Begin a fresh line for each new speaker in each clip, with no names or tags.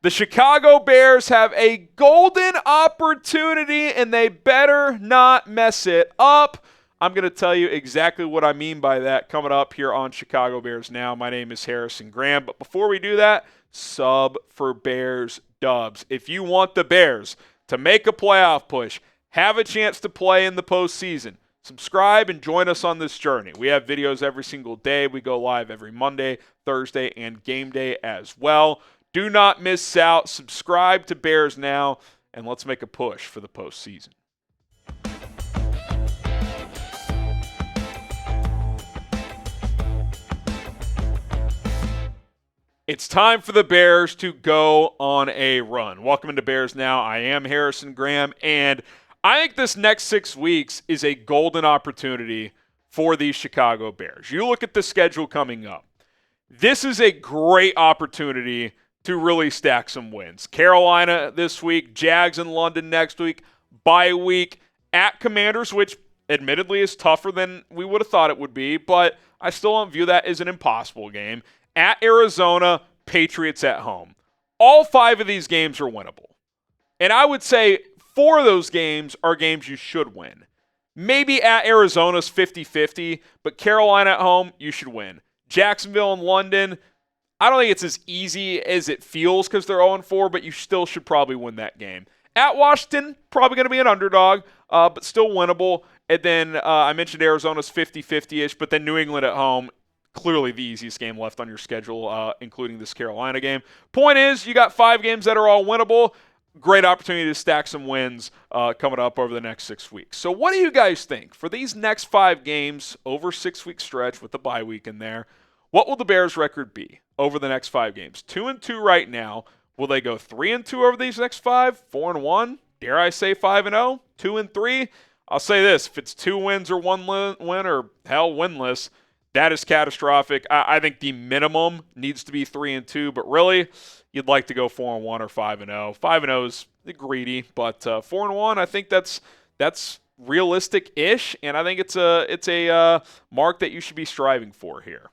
The Chicago Bears have a golden opportunity, and they better not mess it up. I'm going to tell you exactly what I mean by that coming up here on Chicago Bears Now. My name is Harrison Graham, but before we do that, sub for Bears Dubs. If you want the Bears to make a playoff push, have a chance to play in the postseason, subscribe and join us on this journey. We have videos every single day. We go live every Monday, Thursday, and game day as well. Do not miss out. Subscribe to Bears Now, and let's make a push for the postseason. It's time for the Bears to go on a run. Welcome into Bears Now. I am Harrison Graham, and I think this next 6 weeks is a golden opportunity for these Chicago Bears. You look at the schedule coming up. This is a great opportunity to really stack some wins. Carolina this week, Jags in London next week, bye week at Commanders, which admittedly is tougher than we would have thought it would be, but I still don't view that as an impossible game. At Arizona, Patriots at home. All 5 of these games are winnable. And I would say 4 of those games are games you should win. Maybe at Arizona's 50-50, but Carolina at home, you should win. Jacksonville and London, I don't think it's as easy as it feels because they're 0-4, but you still should probably win that game. At Washington, probably going to be an underdog, but still winnable. And then I mentioned Arizona's 50-50-ish, but then New England at home, clearly the easiest game left on your schedule, including this Carolina game. Point is, you got 5 games that are all winnable. Great opportunity to stack some wins coming up over the next 6 weeks. So what do you guys think? For these next 5 games over 6-week stretch with the bye week in there, what will the Bears' record be over the next 5 games? 2-2 right now. Will they go 3-2 over these next 5? 4-1? Dare I say 5-0? 2-3? I'll say this. If it's 2 wins or 1 win or, hell, winless, that is catastrophic. I think the minimum needs to be 3-2, but really, you'd like to go 4-1 or 5-0. 5-0 is greedy, but 4-1, I think that's realistic-ish, and I think it's a mark that you should be striving for here.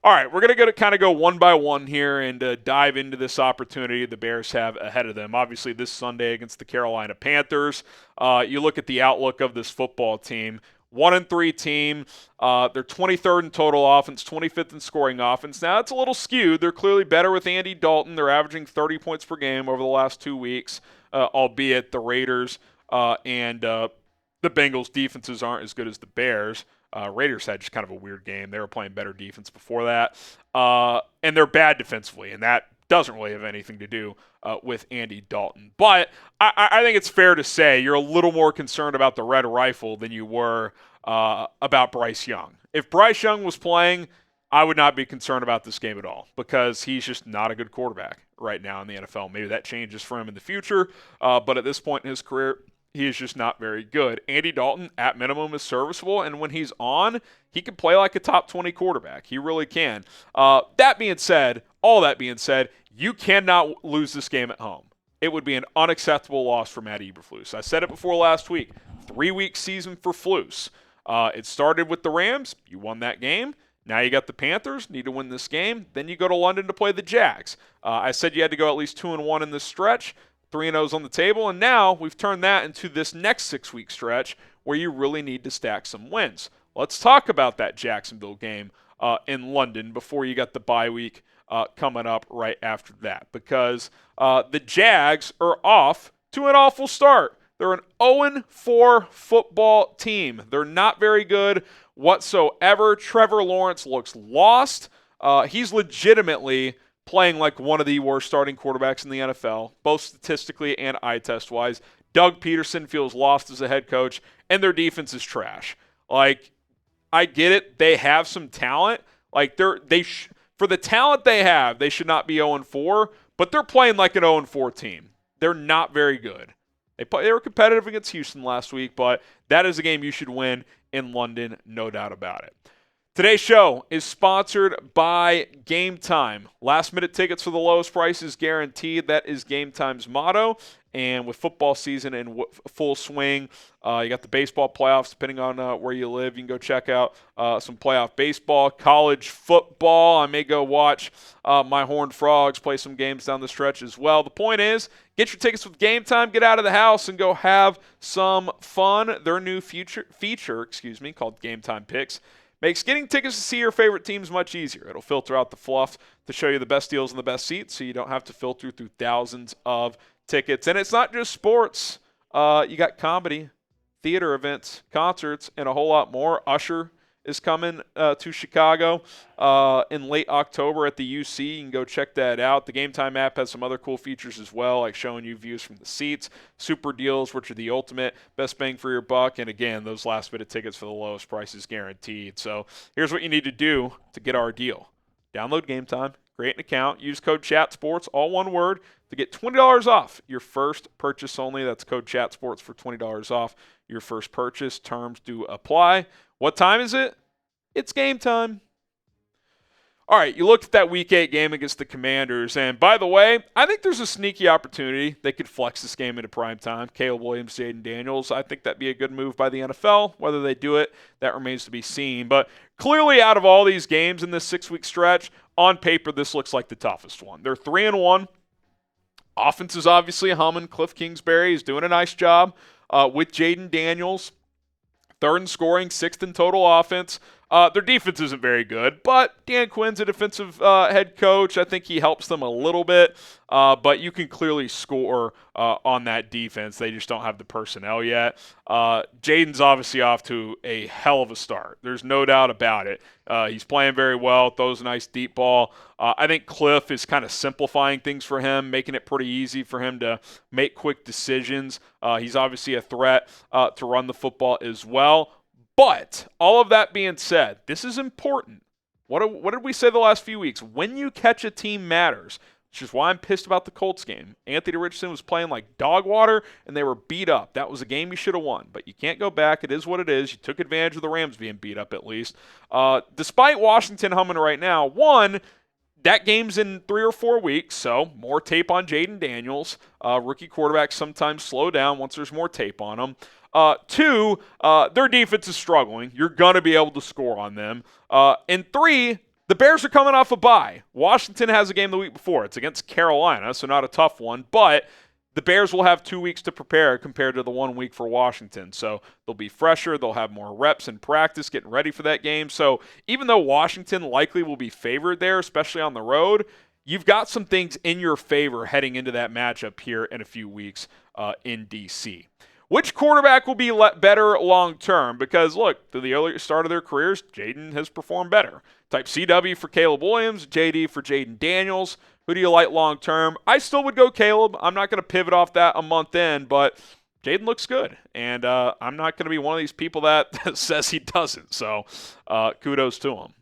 All right, we're going to kind of go one by one here and dive into this opportunity the Bears have ahead of them. Obviously, this Sunday against the Carolina Panthers. You look at the outlook of this football team. 1-3 team. They're 23rd in total offense, 25th in scoring offense. Now, it's a little skewed. They're clearly better with Andy Dalton. They're averaging 30 points per game over the last 2 weeks, albeit the Raiders and the Bengals' defenses aren't as good as the Bears. Raiders had just kind of a weird game. They were playing better defense before that. And they're bad defensively, and that doesn't really have anything to do with Andy Dalton. But I think it's fair to say you're a little more concerned about the Red Rifle than you were about Bryce Young. If Bryce Young was playing, I would not be concerned about this game at all because he's just not a good quarterback right now in the NFL. Maybe that changes for him in the future, but at this point in his career, he is just not very good. Andy Dalton, at minimum, is serviceable, and when he's on, he can play like a top 20 quarterback. He really can. That being said, you cannot lose this game at home. It would be an unacceptable loss for Matt Eberflus. I said it before last week. 3-week season for Flus. It started with the Rams. You won that game. Now you got the Panthers. Need to win this game. Then you go to London to play the Jags. I said you had to go at least 2-1 in this stretch. 3-0's on the table, and now we've turned that into this next 6-week stretch where you really need to stack some wins. Let's talk about that Jacksonville game in London before you got the bye week coming up right after that, because the Jags are off to an awful start. They're an 0-4 football team. They're not very good whatsoever. Trevor Lawrence looks lost. He's legitimately playing like one of the worst starting quarterbacks in the NFL, both statistically and eye test-wise. Doug Peterson feels lost as a head coach, and their defense is trash. Like, I get it. They have some talent. Like, for the talent they have, they should not be 0-4, but they're playing like an 0-4 team. They're not very good. They were competitive against Houston last week, but that is a game you should win in London, no doubt about it. Today's show is sponsored by Game Time. Last-minute tickets for the lowest prices guaranteed. That is Game Time's motto. And with football season in full swing, you got the baseball playoffs. Depending on where you live, you can go check out some playoff baseball, college football. I may go watch my Horned Frogs play some games down the stretch as well. The point is, get your tickets with Game Time, get out of the house, and go have some fun. Their new feature called Game Time Picks makes getting tickets to see your favorite teams much easier. It'll filter out the fluff to show you the best deals and the best seats, so you don't have to filter through thousands of tickets. And it's not just sports. You got comedy, theater events, concerts, and a whole lot more. Usher is coming to Chicago in late October at the UC. You can go check that out. The Game Time app has some other cool features as well, like showing you views from the seats, super deals, which are the ultimate best bang for your buck, and again, those last-minute tickets for the lowest prices guaranteed. So here's what you need to do to get our deal. Download Game Time, create an account, use code CHATSPORTS, all one word, to get $20 off your first purchase only. That's code CHATSPORTS for $20 off your first purchase. Terms do apply. What time is it? It's game time. All right, you looked at that Week 8 game against the Commanders, and by the way, I think there's a sneaky opportunity they could flex this game into prime time. Caleb Williams, Jayden Daniels, I think that'd be a good move by the NFL. Whether they do it, that remains to be seen. But clearly, out of all these games in this 6-week stretch, on paper, this looks like the toughest one. They're 3-1. Offense is obviously humming. Cliff Kingsbury is doing a nice job with Jayden Daniels. 3rd in scoring, 6th in total offense. Their defense isn't very good, but Dan Quinn's a defensive head coach. I think he helps them a little bit, but you can clearly score on that defense. They just don't have the personnel yet. Jayden's obviously off to a hell of a start. There's no doubt about it. He's playing very well, throws a nice deep ball. I think Cliff is kind of simplifying things for him, making it pretty easy for him to make quick decisions. He's obviously a threat to run the football as well. But all of that being said, this is important. What did we say the last few weeks? When you catch a team matters, which is why I'm pissed about the Colts game. Anthony Richardson was playing like dog water, and they were beat up. That was a game you should have won, but you can't go back. It is what it is. You took advantage of the Rams being beat up at least. Despite Washington humming right now, one, that game's in 3 or 4 weeks, so more tape on Jayden Daniels. Rookie quarterbacks sometimes slow down once there's more tape on them. 2, their defense is struggling. You're going to be able to score on them. And 3, the Bears are coming off a bye. Washington has a game the week before. It's against Carolina, so not a tough one. But the Bears will have 2 weeks to prepare compared to the 1 week for Washington. So they'll be fresher. They'll have more reps in practice getting ready for that game. So even though Washington likely will be favored there, especially on the road, you've got some things in your favor heading into that matchup here in a few weeks in D.C. Which quarterback will be better long-term? Because, look, through the early start of their careers, Jayden has performed better. Type CW for Caleb Williams, JD for Jayden Daniels. Who do you like long-term? I still would go Caleb. I'm not going to pivot off that a month in, but Jayden looks good. And I'm not going to be one of these people that says he doesn't. So kudos to him.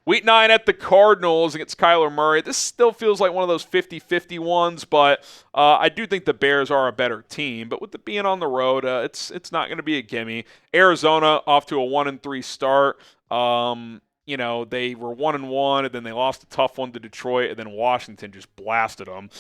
Week 9 at the Cardinals against Kyler Murray. This still feels like one of those 50-50 ones, but I do think the Bears are a better team. But with it being on the road, it's not going to be a gimme. Arizona off to a 1-3 start. They were 1-1, and then they lost a tough one to Detroit, and then Washington just blasted them.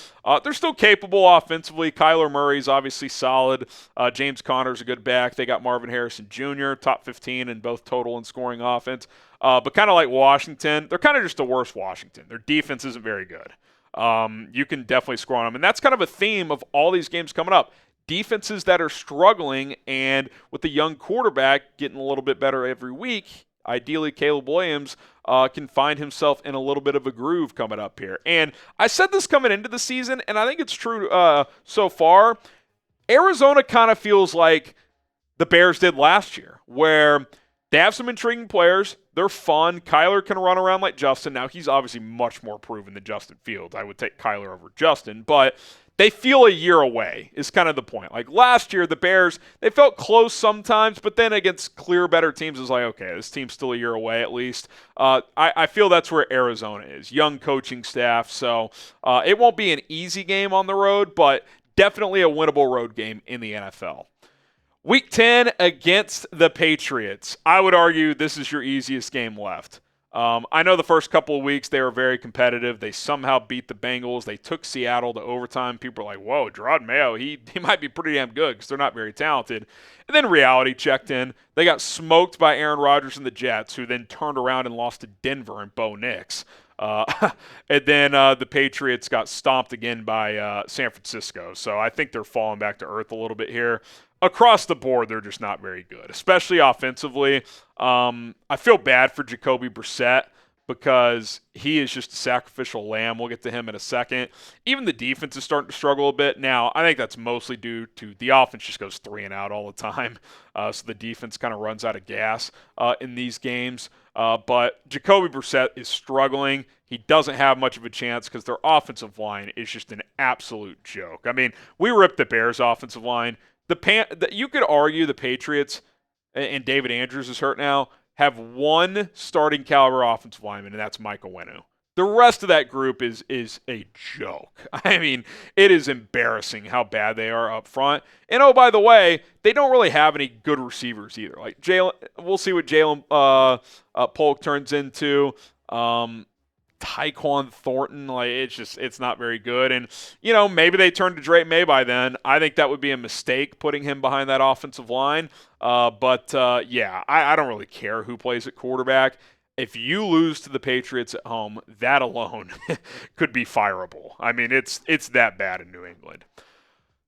They're still capable offensively. Kyler Murray's obviously solid. James Conner's a good back. They got Marvin Harrison Jr., top 15 in both total and scoring offense. But kind of like Washington, they're kind of just a worse Washington. Their defense isn't very good. You can definitely score on them. And that's kind of a theme of all these games coming up. Defenses that are struggling, and with the young quarterback getting a little bit better every week, ideally Caleb Williams can find himself in a little bit of a groove coming up here. And I said this coming into the season, and I think it's true so far. Arizona kind of feels like the Bears did last year, where they have some intriguing players. They're fun. Kyler can run around like Justin. Now, he's obviously much more proven than Justin Fields. I would take Kyler over Justin, but they feel a year away is kind of the point. Like last year, the Bears, they felt close sometimes, but then against clear better teams, it's like, okay, this team's still a year away at least. I feel that's where Arizona is. Young coaching staff, so it won't be an easy game on the road, but definitely a winnable road game in the NFL. Week 10 against the Patriots. I would argue this is your easiest game left. I know the first couple of weeks they were very competitive. They somehow beat the Bengals. They took Seattle to overtime. People are like, whoa, Gerard Mayo, he might be pretty damn good because they're not very talented. And then reality checked in. They got smoked by Aaron Rodgers and the Jets, who then turned around and lost to Denver and Bo Nix. And then the Patriots got stomped again by San Francisco. So I think they're falling back to earth a little bit here. Across the board, they're just not very good, especially offensively. I feel bad for Jacoby Brissett because he is just a sacrificial lamb. We'll get to him in a second. Even the defense is starting to struggle a bit. Now, I think that's mostly due to the offense just goes 3 and out all the time. So the defense kind of runs out of gas in these games. But Jacoby Brissett is struggling. He doesn't have much of a chance because their offensive line is just an absolute joke. I mean, we ripped the Bears' offensive line. You could argue the Patriots, and David Andrews is hurt now, have one starting caliber offensive lineman, and that's Michael Wenu. The rest of that group is a joke. I mean, it is embarrassing how bad they are up front. And oh, by the way, they don't really have any good receivers either. Like Jaylen, we'll see what Jalen Polk turns into. Tyquan Thornton, it's not very good. And, maybe they turn to Drake May by then. I think that would be a mistake putting him behind that offensive line. I don't really care who plays at quarterback. If you lose to the Patriots at home, that alone could be fireable. I mean, it's that bad in New England.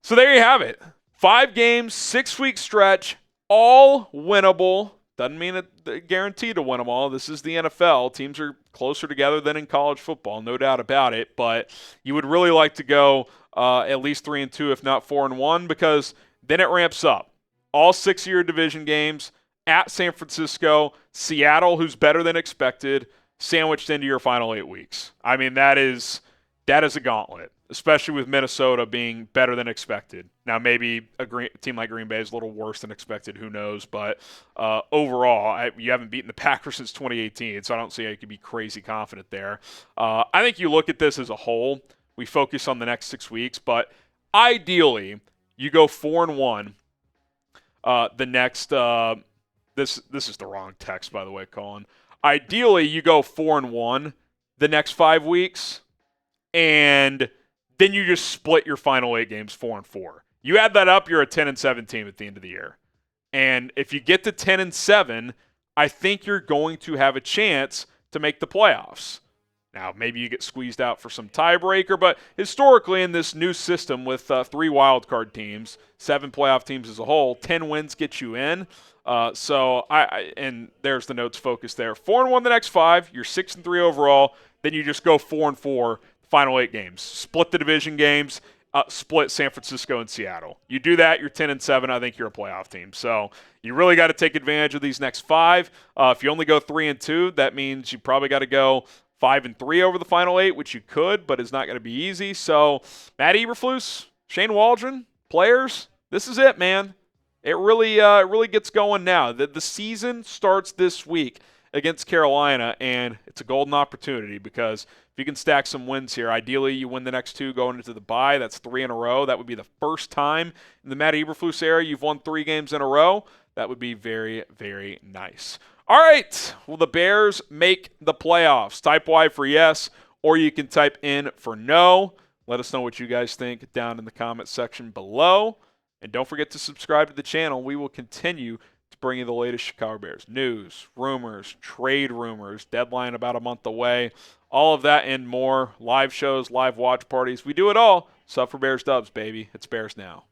So there you have it. 5 games, 6-week stretch, all winnable. Doesn't mean it's guaranteed to win them all. This is the NFL. Teams are closer together than in college football, no doubt about it. But you would really like to go at least 3-2, if not 4-1, because then it ramps up. All 6 of your division games at San Francisco, Seattle, who's better than expected, sandwiched into your final 8 weeks. I mean, that is a gauntlet, especially with Minnesota being better than expected. Now, maybe a team like Green Bay is a little worse than expected. Who knows? But overall, you haven't beaten the Packers since 2018, so I don't see how you could be crazy confident there. I think you look at this as a whole. We focus on the next 6 weeks, but ideally, you go 4-1 the next this is the wrong text, by the way, Colin. Ideally, you go 4-1 the next 5 weeks, and then you just split your final 8 games 4-4. You add that up, you're a 10-7 team at the end of the year. And if you get to 10-7, I think you're going to have a chance to make the playoffs. Now, maybe you get squeezed out for some tiebreaker, but historically in this new system with 3 wildcard teams, 7 playoff teams as a whole, 10 wins get you in. And there's the notes focus there. 4-1 the next 5, you're 6-3 overall. Then you just go 4-4 final 8 games. Split the division games, split San Francisco and Seattle. You do that, you're 10-7. I think you're a playoff team. So you really got to take advantage of these next 5. If you only go 3-2, that means you probably got to go 5-3 over the final 8, which you could, but it's not going to be easy. So Matt Eberflus, Shane Waldron, players, this is it, man. It really gets going now. The season starts this week against Carolina, and it's a golden opportunity because if you can stack some wins here, ideally you win the next 2 going into the bye. That's 3 in a row. That would be the first time in the Matt Eberflus era you've won 3 games in a row. That would be very, very nice. All right, will the Bears make the playoffs? Type Y for yes, or you can type in for no. Let us know what you guys think down in the comment section below. And don't forget to subscribe to the channel. We will continue to bring you the latest Chicago Bears news, rumors, trade rumors, deadline about a month away, all of that and more, live shows, live watch parties. We do it all. Suffer Bears Dubs, baby. It's Bears Now.